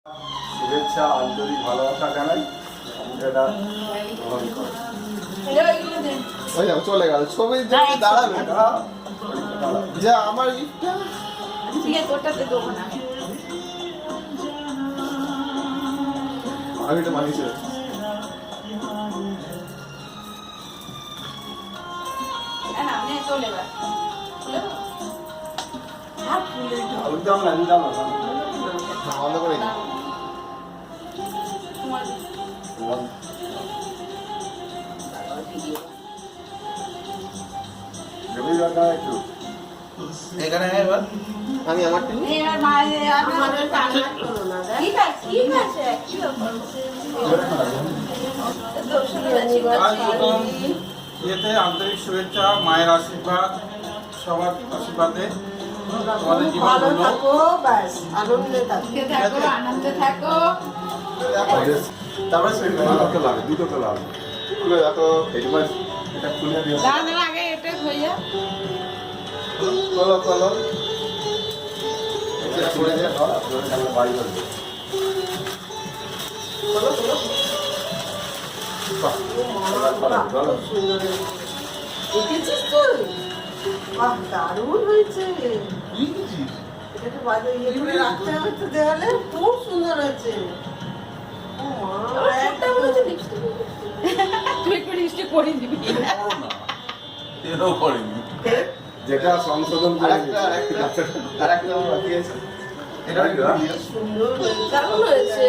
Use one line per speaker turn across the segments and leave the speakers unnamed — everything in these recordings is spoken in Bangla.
শুভেচ্ছা আন্তরিক ভালোবাসা জানাই। এটা গ্রহণ করে
ওই দেখো চলে গেল ছবি দাঁড়াবে যা আমার গিফটটা আমি তো মানিয়েছি বন্ধ করে
একটু
এখানে এবার
আমি আমার
ইয়েতে আন্তরিক শুভেচ্ছা, মায়ের আশীর্বাদ, সবার আশীর্বাদে তোমাদের জীবন
আনন্দে থাকো।
তারপরে
দুটো লাগে দুটো লাগে
খুলে দেখো
এটা খুলে দিয়ে
আগে এটা হইয়া
খোলো খোলো
এটা করে দিয়ে দাও আপনারা আমরা বাড়ি করবে
খোলো খোলো
দেখেছিস তুই? বাহ, দারুণ হয়েছে। এটাকে বাজে ইয়ে করে রাখতে হবে তো দেওয়ালে। খুব সুন্দর হয়েছে। ও মা, একদম
তুই একটু লিস্টে করে দিবি।
এরও করিনি।
যেটা সংশোধন করে
আরেকটা বাকি আছে
এটা
সুন্দর হয়েছে।
দারুণ হয়েছে।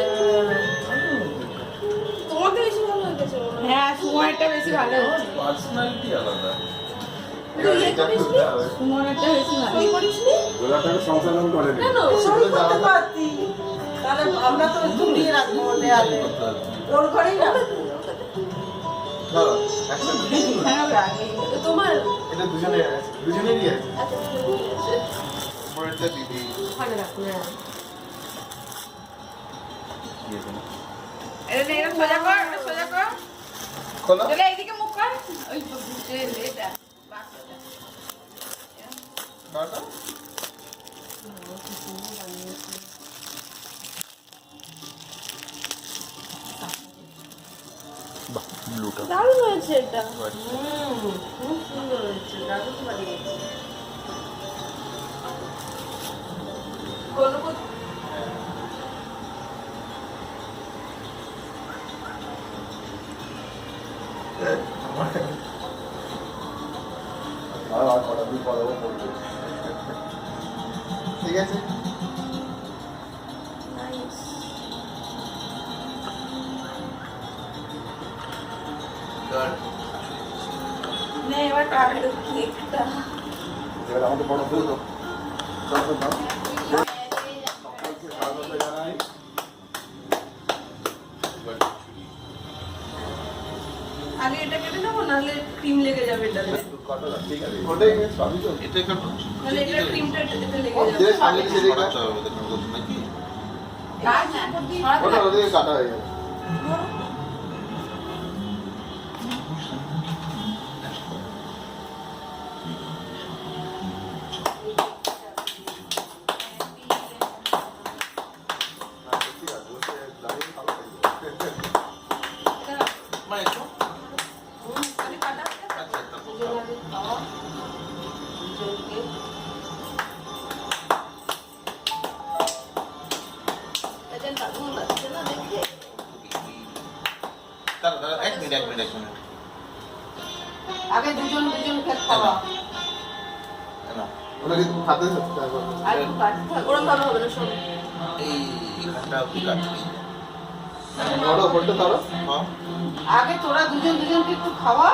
তোমাকে বেশি ভালো হয়েছে। হ্যাঁ, সময়টা বেশি ভালো হয়েছে।
পার্সোনালিটি আলাদা।
এটা খুলতে হবে
সময়টা বেশি ভালো। তুই করিসনি?
গোলাটাকে সংশোধন করে দিই
কেন?
সই করতে পারতি। তাহলে আমরা তো ঝুলিয়ে রাখবো দেয়ালে। ওর ঘরেই রাখবো।
ধরো একসাথে
হ্যাঁ, আগে। তোমার
এটা দুজনেরই আছে
আচ্ছা,
পরেরটা দিদি
ভালো রাখো না।
ইয়েতে না।
এটা এরকম সোজা কর, এটা সোজা কর।
খোলো
তাহলে এইদিকে মুখ কর। ওই বুঝে এটা। বাক্সটা।
দাঁড়া
বাহ, ব্লুটা।
দারুণ হয়েছে এটা।
খুব সুন্দর হয়েছে। দারুণ বানিয়েছে।
গণপতি
আর কটা দিন পরে ও করবে
ঠিক আছে
নে এবার কাটলো কেকটা।
এবার আমাদের বড় ভুল তো সকলকে স্বাগত জানাই
আগে এটা কেটে নেবো, নাহলে ক্রিম লেগে যাবে এটাতে।
ঠিক আছে
ওটাই সবই তো
এটা কাটো।
নাহলে এটা ক্রিমটা এটাতে লেগে
যে
যাবে।
সামনে দিকে দেখো
করাতে হবে, দেখুন বলছি নাকি?
কাট না, সরাতে
ওটা
হবে।
ওদিকে কাটা হয়ে যাবে ঠিক আছে বসে দাঁড়িয়ে ভালো লাগবে
মা, এসো।
খালি কাটা আছে?
আচ্ছা, তারপর খাও।
এটা দারুণ লাগছে না দেখে?
দাঁড়া, দাঁড়া, এক মিনিট।
আগে দুজন দুজনকে খাওয়া।
না,
ওটা কিন্তু হাতে থাকতে হবে
আর একটু কাটতে হবে। ওরম ভাবে হবে না, শোন।
এইখানটা অব্দি কাটবি।
ধরো ওপরটা ধরো
হ্যাঁ।
আগে তোরা দুজন দুজনকে একটু খাওয়া।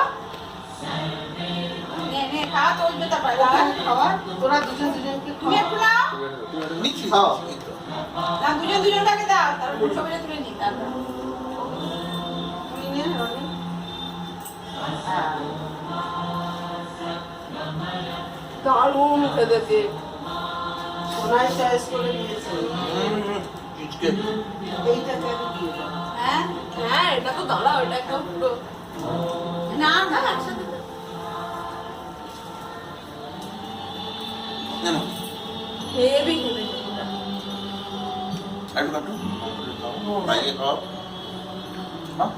নে, নে, খা, তো উঠবে তারপরে।
ওখানে খাওয়া। তোরা দুজন দুজনকে
তুমি
খাওয়া।
একটু নাও।
নিচ্ছি,
খাও।
এই তো।
না, দুজন দুজনটাকে দাও, তারপর ছবিটা তুলে নিই তারপর।
তুই নে, রনি।
দারুণ খেতে।
সোনায় চয়েস করে নিয়েছে।
চিজকে।
এইটাকে আমি দিয়ে দাও।
হ্যাঁ, হ্যাঁ, এটা তো দাঁড়াও, এটা একদম পুরো। না, না, একসাথে দাও।
না, না।
হেভি খেতে।
একটু কাটো বাইরে খাও হ্যাঁ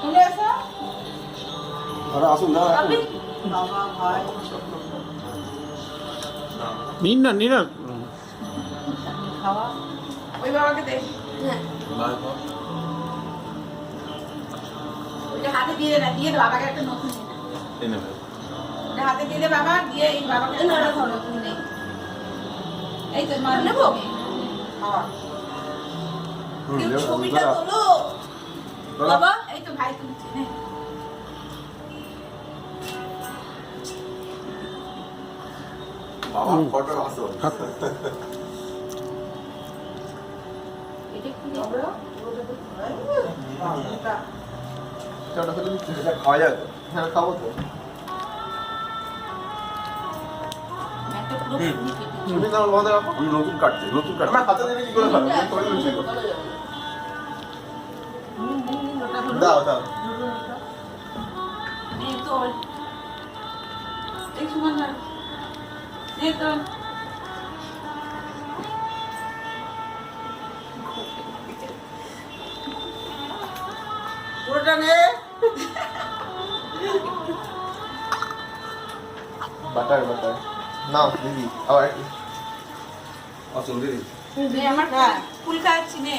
তুমি এসো
দাদা আসুন দাদা
আপনি
বাবা ভাই
নিন না নিন না
খাওয়া
ওই বাবাকে দে হ্যাঁ
বাইরে খাও
ওইটা হাতে দিয়ে দে না দিয়ে দে বাবাকে একটা নতুন দিন
এই নেবে
ওটা হাতে দিয়ে দে বাবা দিয়ে এই বাবাকে একটা নতুন নেই এই তো মা নেবো
খাওয়া
কেউ ছবিটা তোলো বাবা এই তো ভাই তুলছে নে
বাবা ফটো আসো
এটা কি
বাবা ওটা তো খাই না
ওটা ফেলে দিচ্ছি এটা খাওয়া যাবে হ্যাঁ খাবো তো
একটা পুরো ফুল কেটে
তুমি না বন্ধ রাখো
আমি নতুন কাটছি নতুন কাটছি
আমার হাতে দিলে কি করে খাবে আমি করে দিচ্ছি দাও দাও
এই তো এই সুমন না এই তো
পুরোটা নে
বাটার বাটার নাও দিদি আবার একটু
আসুন দিদি
নে আমার ফুল খাচ্ছি নে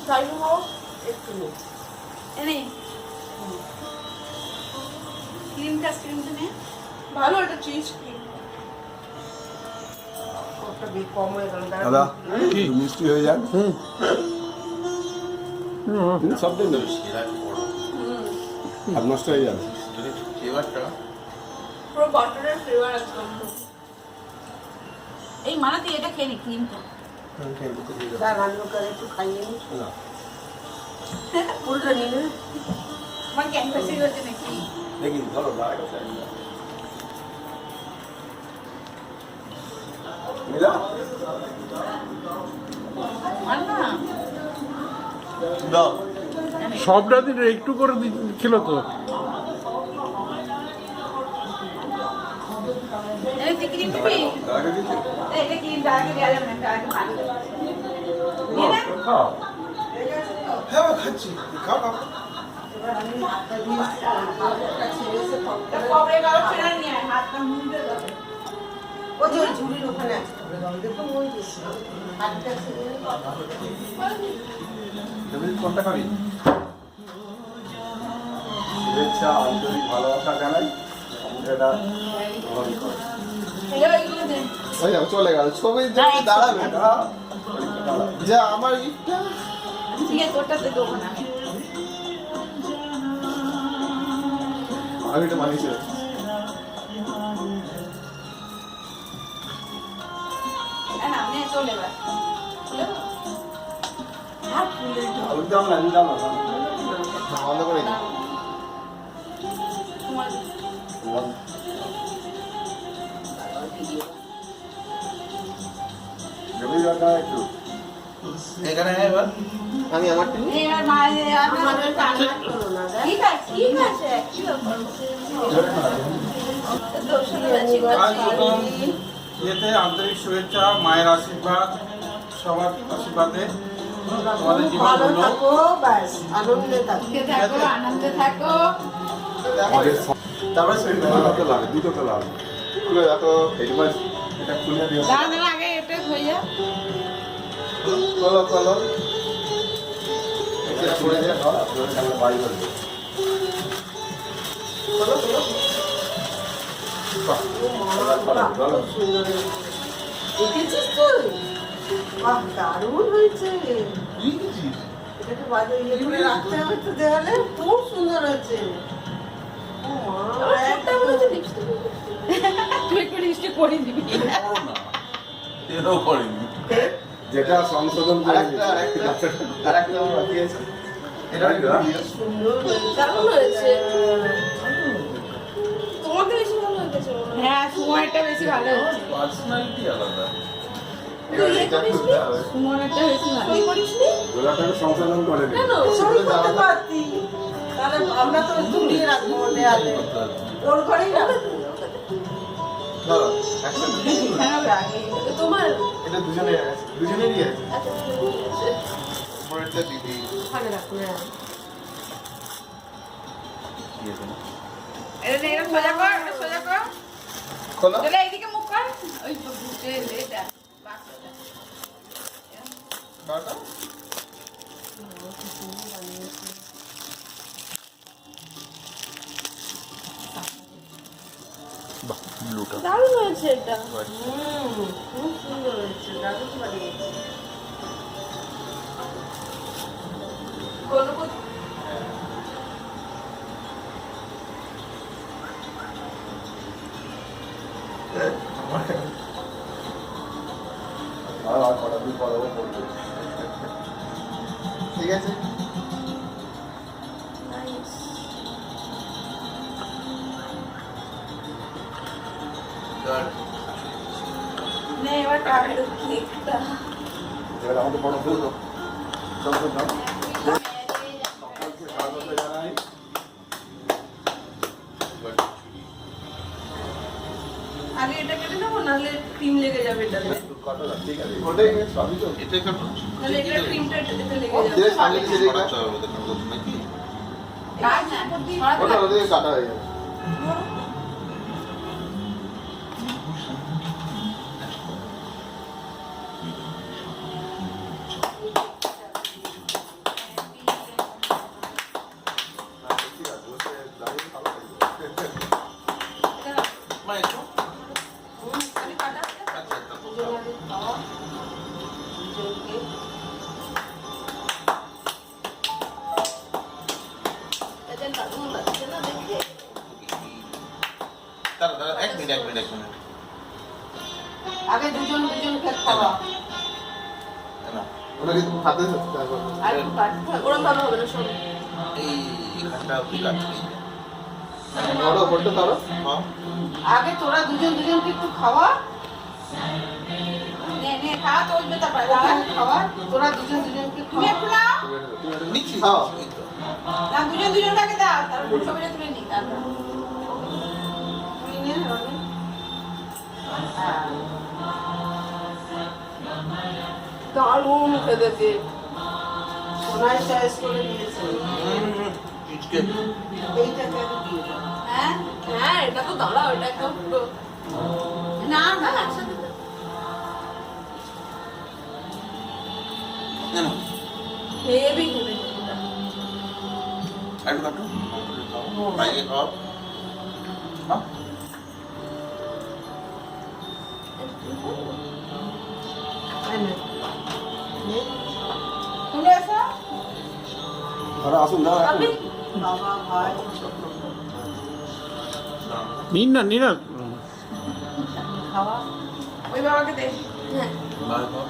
চাই খাও একটু নে
এনে ক্রিমটা নে ভালো এটা চিজ ক্রিম
ওটা বেশ কম হয়ে গেল
দাদা একটু মিষ্টি হয়ে যাক সব দিন দেবে
সেরা বড়
আর নষ্ট হয়ে যাবে
যদি ফ্লেভারটা
পুরো বাটারের ফ্লেভার আছে এই মানাতে এটা খেয়ে নি ক্রিমটা
যা রান্না করে একটু খাইয়ে নি
না
পুরোটা নিয়ে নে
আমার ক্যানভাসি হচ্ছে নাকি
দেখি ধরো দাঁড়া গেছে মিলা
আর না
দাও
সবটা দিন একটু করে খেলো তো
এই তুই ক্রিম দিবি
দাঁড়া গেছে
এই এটা ক্রিম দাঁড়াকে দেওয়া যাবে না দাঁড়াকে ভালো নিয়ে নে
খাও
হ্যাঁ আমি খাচ্ছি খাও খাও
এবার আমি হাতটা দিয়ে হাতটা ছেড়ে এসে
এটা কবে গেল ছেড়ে নিয়ে আয়, হাতটা মুড়ে যাবে
ওই যে ওই ঝুড়ির ওখানে আছে দেখুন ওই যে হাতটা ছেড়ে
তুমি কোনটা খাবি শুভেচ্ছা আন্তরিক ভালোবাসা জানাই এটা গ্রহণ করো
এগুলো এগুলো দে
ওই যাও চলে গেল ছবি দেখে দাঁড়াবে
দাঁড়া, দাঁড়া।
যা আমার ইটা
ঠিক আছে তোরটাতে দেবো না
আমি এটা মানিয়েছি
না নে চলে এবার চলে এবার হাত ফুলে
আমি দাম না আমি দাম না
বন্ধ করে দিই
তোমার
জমি দরকার একটু
এখানে আয় এবার
আমি আমারটা নিই
এবার মায়ের
আমাদের টানা করো না দেখ
ঠিক আছে কি ব্যাপার দর্শনে যাচ্ছি
আজ প্রথম ইয়েতে আন্তরিক শুভেচ্ছা মায়ের আশীর্বাদ সবার আশীর্বাদে তোমাদের জীবন
ভালো
হলো
থাকো ব্যাস আনন্দে থাকো
থাকো আনন্দে থাকো
আমাদের
তারপরে শরীর
দুটো লাগে দুটো লাগে
খুলে দেখো
এটা খুলে দিও
দাঁড়া দাঁড়া আগে এটা হয়ে যা
খোলো খোলো
এটা খুলে দিয়ে দাও আপনার সামনে বাড়ি করবে
খোলো খোলো
ভালো
সুন্দর দেখেছিস তুই বাহ দারুণ হয়েছে এটাকে বাজে ইয়ে করে রাখতে হবে তো দেওয়ালে খুব সুন্দর হয়েছে ও মা, একদম।
তুই একটু লিস্টে করে দিবি
বড় না এরও করেনি
যেটা সংশোধন করে
আরেকটা আমার বাকি আছে এটা
সুন্দর হয়েছে।
দারুণ হয়েছে তোমাকে বেশি ভালো হয়েছে হ্যাঁ সময়টা বেশি ভালো হয়েছে
পার্সোনালিটি আলাদা
এটা খুলতে হবে
সুমনেরটা বেশি ভালো তুই করিসনি
গোলাটাকে সংশোধন করে দিই
কেন
সবই করতে পারতি তাহলে আমরা তো ঝুলিয়ে রাখবো দেয়ালে ওর ঘরেই রাখবো
ধরো একসাথে
দেখাবে আগে
তোমার
এটা দুজনেরই আছে
আচ্ছা ঠিক আছে
উপরেরটা দিদি
ওখানে রাখো হ্যাঁ
এটা নে, এটা সোজা কর, এটা সোজা কর।
খোলো
চলে এইদিকে মুখ কর। ওই তো বুঝে এটা। বাস এটা।
বাটা
বাহ ব্লুটা
দারুণ হয়েছে এটা।
খুব সুন্দর হয়েছে দারুণ বানিয়েছে
গণপতি
আর কটা দিন পরে ও করবে।
ঠিক আছে
নে এবার কাটলো কেকটা।
এবার আমাদের বড় দুটো চলছে না সকালকে স্বাগত জানাই
আগে এটা কেটে নেবো নাহলে ক্রিম লেগে যাবে এটাতে
কত না ঠিক আছে
ওটাই সবই তো
এটাই কাটো
নাহলে এটা ক্রিমটা এটাতে লেগে
ও
যাবে
যে সামনে দিকে যেটা
করাতে হবে ওদের নতুন নাকি
কাট না, সরাতে
ওটা
না।
ওদিকে কাটা হয়ে যাবে ঠিক আছে বসে দাঁড়িয়ে ভালো লাগবে
মা একটু
খালি কাটা আছে?
আচ্ছা তারপর
এটা দারুণ লাগছে না দেখে?
দাঁড়া এক মিনিট
আগে দুজন দুজনকে খাওয়া
না
ওটা কিন্তু হাতে থাকতে হবে
আর একটু কাট ওরকম ভাবে হবে না শোনো
এই এখানটা অব্দি কাটছি
ধরো ওপরটা ধরো
হ্যাঁ
আগে তোরা দুজন দুজনকে একটু খাওয়া
নে নে খাওয়া তো উঠবে তারপরে
খাওয়া তোরা দুজন দুজনকে
তুমি
খাওয়া
একটু নাও
নিচ্ছি
খাও।
এই তো।
না দুজন দুজনকে দাও তারপর ছবিটা তুলে নি তারপর
তুই নে রনি দারুণ খেতে সোনায় চয়েস করে দিয়েছে
চিজকে
এইটাকে আগে দিয়ে দাও
হ্যাঁ
হ্যাঁ এটা তো দাঁড়াও এটা একদম পুরো
না না একসাথে দাও।
না না
হেভি খেতে
একটু কাটো বাইরে খাও হ্যাঁ
তুমি এসো
আরে আসুন দাও
আপনি
বাবা ভাই
নিন না
খাওয়া
ওই বাবাকে দে হ্যাঁ
বাইরে খাও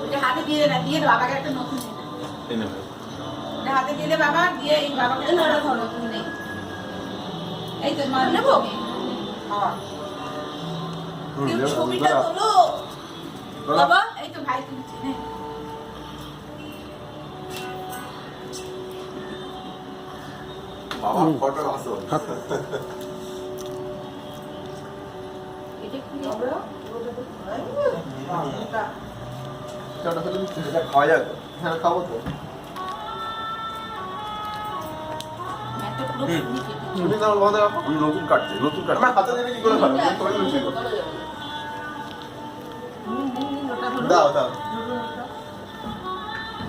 ওইটা হাতে দিয়ে দে না দিয়ে দে বাবাকে একটা নতুন দে না।
এই নেবে
ওটা হাতে দিয়ে দে বাবা দিয়ে এই বাবাকে ধরো ধরো তুমি নেই এই তো মা নেবো
খাওয়া
ছবিটা তোলো বাবা এই তো ভাই তুলছে হ্যাঁ
বাবা ফটো আসো
এটা কি
আমরা ওটা তো খাই বাবা
চটা ফেলে দিচ্ছি
এটা খাওয়া যাবে
হ্যাঁ খাবো তো
একটা পুরো ফুলনি কেটে
তুমি তোমার বন্ধ রাখো
আমি নতুন কাটছি
আমার হাতে দেবে কি করে খাবে তুমি করে লুচি করো দাও দাও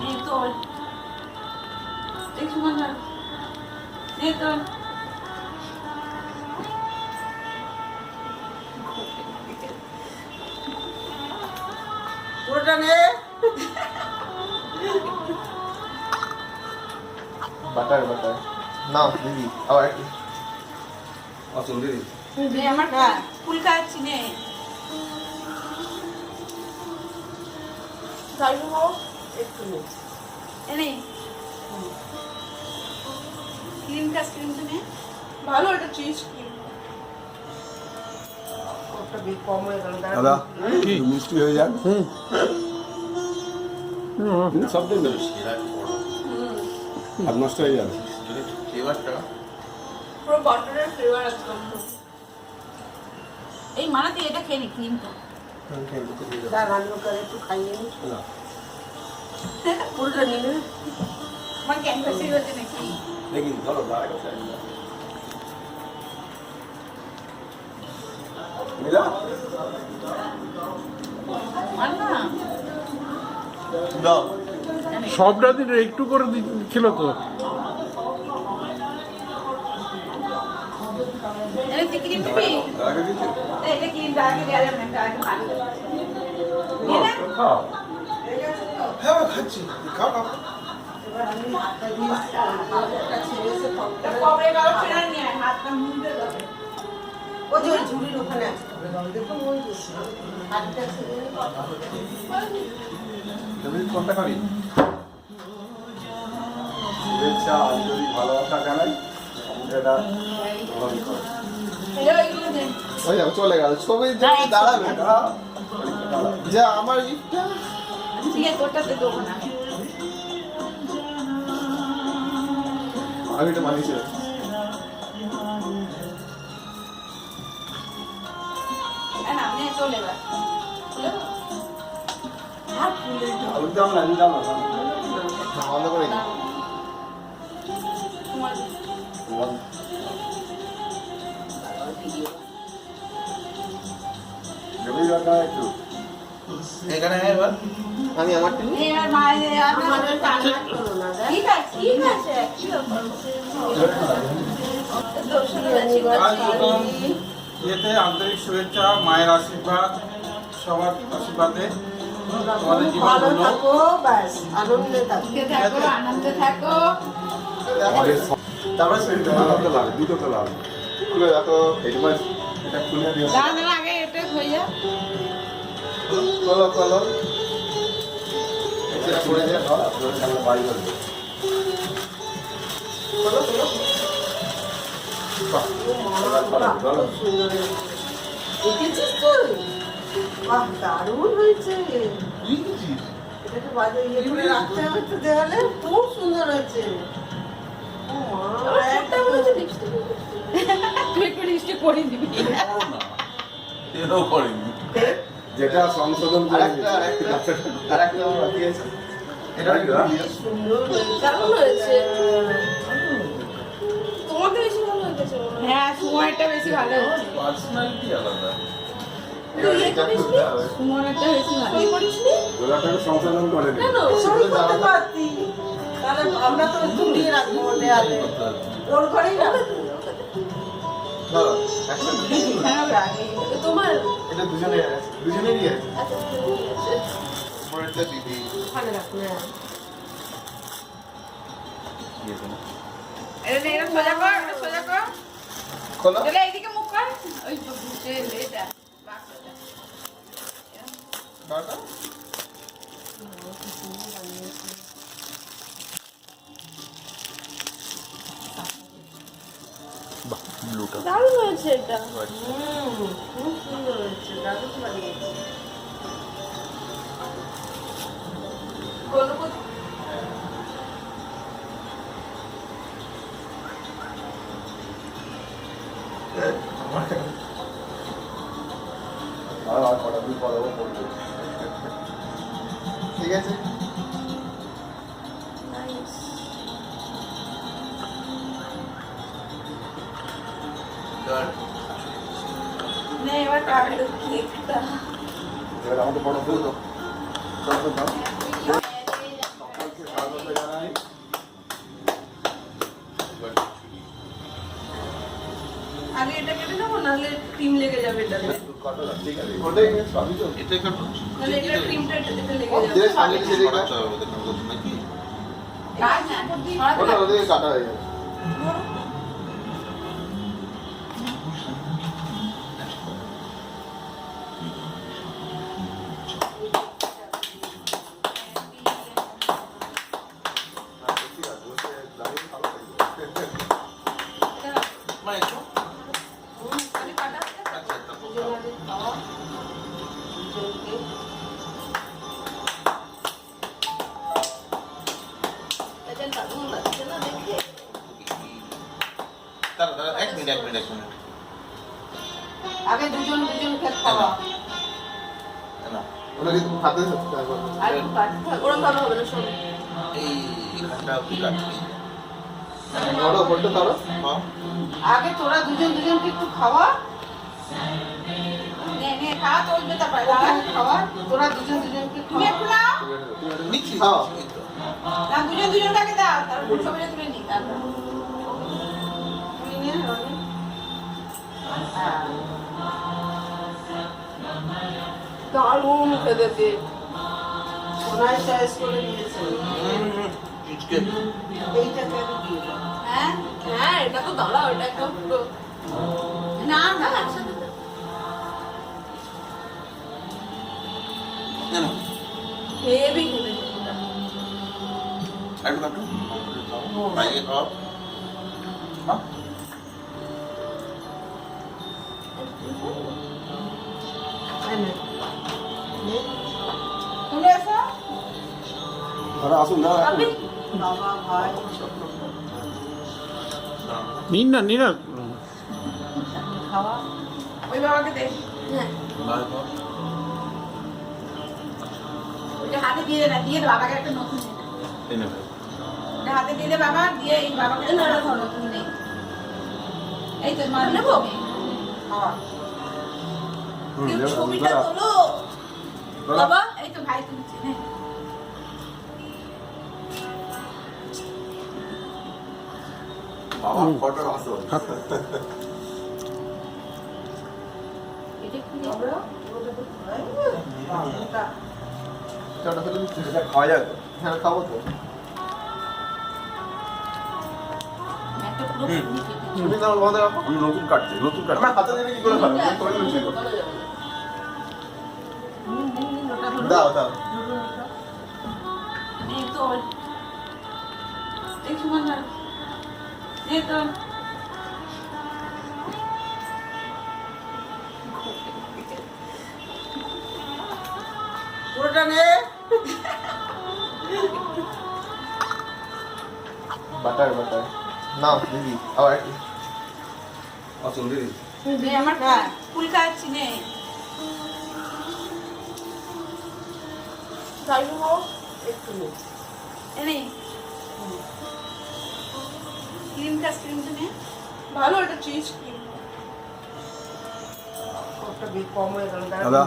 এই তো এই সুমন ধর এই তো
পুরোটা নে
বাটার নাও দিদি আবার একটু
আসুন দিদি
নে আমার ফুল খাচ্ছি নে
চাইবো খাও একটু নে
এনে ক্রিম তো নে
ভালো এটা চিজ ক্রিম ওটা বেশ কম হয়ে গেল
দাদা মিষ্টি হয়ে যাক
হুম
সব দিন দেবে
সেরা বড়
হাত নষ্ট হয়ে যাবে।
ফ্লেভারটা
পুরো বাটারের ফ্লেভার একদম। এই মানাতে এটা খেয়ে নি ক্রিমটা।
তার রান্না করে একটু খাইয়ে নি পুরোটা নিলে
আমার ক্যানভাসি হচ্ছে নাকি?
দেখি ধরো দাঁড়া কাছে মিলা
আর না
দাও
সবটা দিন একটু করে ছিল তো।
এটা তুই ক্রিম দিবি?
দাঁড়া দিচ্ছি
এটা ক্রিম দাঁড়াকে দেওয়া যাবে না, দাঁড়াকে ভালো করে। নিয়ে নে।
খাও
হ্যাঁ খাচ্ছি খাও খাও
এবার আমি হাতটা দিয়েছি হাতটা ছেড়ে এসে
এটা কবে গেল ছেড়ে নিয়ে আয়, হাতটা মুড়ে যাবে।
ওই যে ওই ঝুড়ির ওখানে আছে দেখুন ওই যে হাতটা ছেড়ে
তুমি কোনটা খাবি শুভেচ্ছা আন্তরিক ভালোবাসা জানাই এটা ভালোই করো
এটা ওইগুলো দে।
ওই দেখো চলে গেল ছবি দাঁড়াবে না। যা আমার গিফটটা
ঠিক আছে, ওটাতে দেবো না।
আমি এটা মানিয়েছি।
না, নে, চল এবার। খুলে দাও। হাত খুলে দাও।
আলু দাম না দাম না
বন্ধ করে দিই।
তোমার
জমি রাখা একটু
এখানে এবার
আমি আমারটা নিই।
এবার মায়ের
আমাদের রান্না করো না দেখ
ঠিক আছে, ঠিক আছে। কি ব্যাপার? দর্শন
আজ প্রথম ইয়েতে আন্তরিক শুভেচ্ছা, মায়ের আশীর্বাদ, সবার আশীর্বাদে তোমাদের জীবন
ভালো
ধন্য।
থাকো ব্যাস আনন্দে থাকো
থাকো, আনন্দে থাকো।
তারপরে দুটো লাগবে, দুটো তো লাগবে। খুলে দেখো,
এটা খুলে দিও
দাঁড়া, দাঁড়া, আগে এটা হয়ে যা।
খোলো খোলো।
এটা খুলে দিয়ে দাও ধরে আমরা বাড়ি করব
খোলো খোলো।
খুব সুন্দর হয়েছে। দেখেছিস তুই বাহ দারুণ হয়েছে এটাকে বাজে ইয়ে করে রাখতে হবে তো দেওয়ালে খুব সুন্দর হয়েছে ও মা একটা হয়েছে
তুই একটু লিস্টে করে দিবি।
এও করেনি
যেটা সংশোধন করে
আরেকটা বাকি আছে।
এটা
সুন্দর হয়েছে
দারুণ হয়েছে। তোমাদের বেশি ভালো হয়েছে। হ্যাঁ, সময়টা বেশি ভালো হচ্ছে।
পার্সোনালিটি আলাদা
সময়টা বেশি ভালো। তুই করিসনি?
গোলাটাকে সংশোধন করে দিই
কেন?
সই করতে পারতি তাহলে আমরা তো ঝুলিয়ে রাখবো দেওয়ালে ওর ঘরেই রাখবো
ধরো, একসাথে।
হ্যাঁ, আগে। তোমার
এটা দুজনেরই আছে। দুজনেরই আছে।
আচ্ছা, ঠিক আছে।
উপরেরটা দিদি।
ওখানে রাখবো হ্যাঁ
এটা এটা সোজা কর, এটা সোজা কর।
খোলো।
তাহলে এইদিকে মুখ কর। ওই তো বুঝে এটা। বাক্সটা।
বারোটা?
বাহ ব্লুটা
দারুণ হয়েছে এটা।
খুব সুন্দর হয়েছে দারুণ বানিয়েছে
গণপতি।
আর কটা দিন পরে ও করবে
ঠিক আছে।
নে, এবার কাটলো কেকটা।
এবার আমাদের বড় ভুল তো সব দাও সকলকে স্বাগত জানাই
আগে এটা কেটে নেবো, নাহলে ক্রিম লেগে যাবে এটাতে।
ঠিক আছে
ওটাই সবই তো।
এটা কাটো
নাহলে এটা ক্রিমটা এটাতে লেগে
ও,
যাবে।
যে সামনে ছেড়ে দাও।
করাতে হবে ওদের নাকি
কাট না, সরাতে
ওটা
পারবি?
ওদিকে কাটা হয়ে যাবে।
ঠিক আছে বসে দাঁড়িয়ে ভালো লাগবে
মা একটু
খালি কাটা আছে?
আচ্ছা তারপর
দুজনের খাওয়া দুজনকে
এটা দারুণ লাগছে না?
মিনিট
আগে দুজন দুজনকে খাওয়া।
না
ওটা কি তুমি খাতে চাচ্ছ একবার?
আর একটু কাটতে হবে। ওরম ভাবে হবে না, শোনো।
এই এখানটা তুই কাটবি
ধরো বলতে ধরো।
হ্যাঁ
আগে তোরা দুজন দুজনকে একটু খাওয়া।
নে নে খাওয়া চলবে তারপরে
ওকে খাওয়া। তোরা দুজন দুজনকে
তুমি
খাওয়া।
একটু নাও
নিচ্ছি
খাও।
এই তো।
না দুজন দুজনটাকে দাও তারপর ছবিটা তুলে নি তারপর
তুই নে, রনি। হ্যাঁ। দারুণ খেতে। সোনায় চয়েস করে নিয়েছে।
চিজকে
এইটাকে আমি দিয়ে দাও।
হ্যাঁ
হ্যাঁ, এটা তো দাঁড়া, ওটা একদম পুরো।
না না একসাথে দাও।
না না
হেভি খেতে এটা।
একটু একটু বাইরে খাও হ্যাঁ
এই নে। নে।
তুমি এসো
ধরো আসুন না
খাবি? বাবা ভাই।
নিন না নিন না
খাওয়া।
ওই বাবাকে দে
হ্যাঁ।
বাইরে খাও
ওটা হাতে দিয়ে দে না দিয়ে দে বাবাকে একটা নতুন দে না
এই নেবে
ওটা হাতে দিয়ে দে বাবা দিয়ে এই বাবাকে একটা ধরো নতুন নেই এই তো মা নেবো
খাওয়া।
ছবিটা তোলো বাবা এই তো ভাই তুলছে নে
বাবা ফটো আসো
এটা কি
আমরা ওটা তো খাই না। এটা
ওটা ফেলে দিচ্ছি।
এটা খাওয়া যাবে
হ্যাঁ খাবো তো।
একটা পুরো ফুল কেটে
তুমি না বন্ধ রাখো।
আমি নতুন কাটছি
আমার হাতে দিলে কি করে খাবে? আমি করে দিচ্ছি। দাও দাও।
এই তো এই সুমন না এই তো
পুরোটা নে।
Butter butter. নাও দিদি আবার একটু।
আসুন দিদি
নে আমার ফুল খাচ্ছি নে
চাই খাও একটু নে।
এনে ক্রিম খাস ক্রিম তো নে
ভালো, এটা চিজ ক্রিম। ওটা বেশ কম হয়ে গেল।
দাদা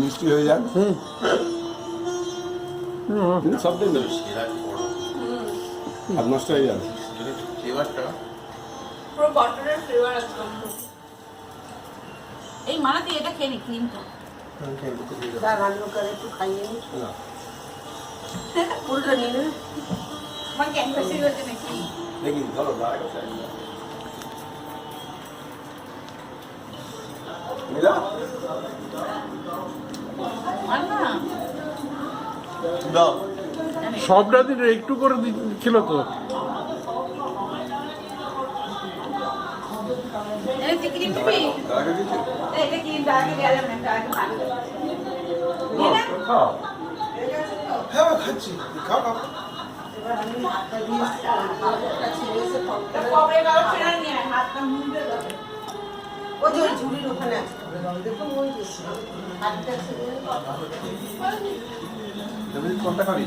মিষ্টি হয়ে যাক সব দিন দেবে
সেরা বড়
হাত নষ্ট হয়ে যাবে
ফ্লেভারটা
পুরো বাটারের ফ্লেভার আছে এই মানাতে এটা খেয়ে নি ক্রিমটা
দাঁড় আলু করে একটু খাইয়ে নি।
না
পুরোটা নিয়ে নে।
আমার ক্যানভাসি হয়েছে নাকি
দেখি ধরো দাঁড়া গেছে মিলা
আর না
দাও।
সবটা দিন একটু করে ছিল তো
এই তুই ক্রিম দিবি
দাঁড়া গেছে
এটা ক্রিম দাঁড়াকে দেওয়া যাবে না দাঁড়াকে ভালো নিয়ে না
খাও হ্যাঁ খাচ্ছি খাও খাও
এবার আমি হাতটা দিয়ে হাতটা ছেড়ে এসে
তা কবে গাও ছেড়ে নিয়ে আয়, হাতটা মুড়ে যাবে
ওই যে ওই ঝুড়ির ওখানে আছে। দেখুন ওই যে হাতটা ছেড়ে
কোনটা খাবি